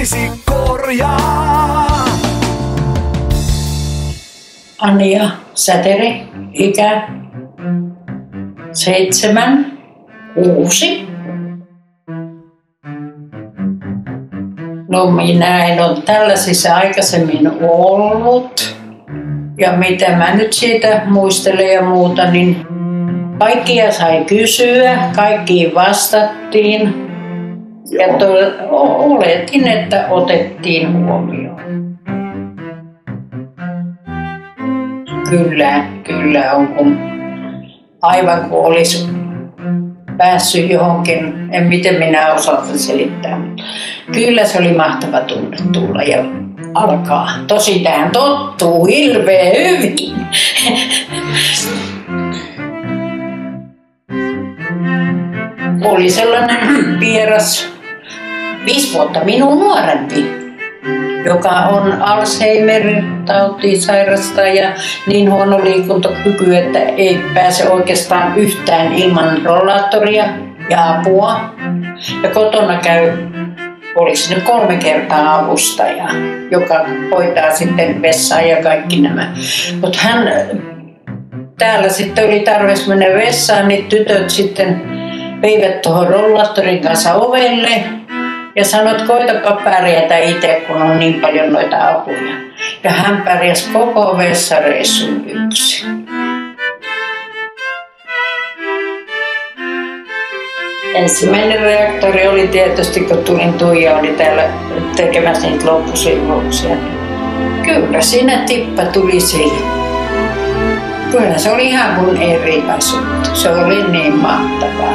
muistisi korjaa. Anja Säteri, ikä 7, 6. No minä en ole tällaisissa aikaisemmin ollut. Ja mitä mä nyt siitä muistelen ja muuta, niin kaikkia sai kysyä, kaikkiin vastattiin. Ja oletin, että otettiin huomioon. Kyllä on, kun aivan kuin olisi päässyt johonkin, en miten minä osaan selittää, mutta kyllä se oli mahtava tunne tulla ja alkaa. Tosin tähän tottuu hirveän hyvin. Oli sellainen vieras 5 vuotta minun nuorempi, joka on Alzheimer-tautiin sairasta ja niin huono liikuntakyky, että ei pääse oikeastaan yhtään ilman rollaattoria ja apua. Ja kotona käy, olisi nyt 3 kertaa avustaja, joka hoitaa sitten vessaa ja kaikki nämä. Mutta hän täällä sitten oli tarvitsi mennä vessaan, niin tytöt sitten veivät tuohon rollaattorin kanssa ovelle. Ja sanot, koitapa pärjätä itse, kun on niin paljon noita apuja. Ja hän pärjäsi koko vessareissun yksin. Ensimmäinen reaktori oli tietysti, kun tulin Tuija, oli täällä tekemässä niitä loppusiivouksia. Kyllä siinä tippa tuli siihen. Kyllä se oli ihan kuin ei riipasut. Se oli niin mahtavaa.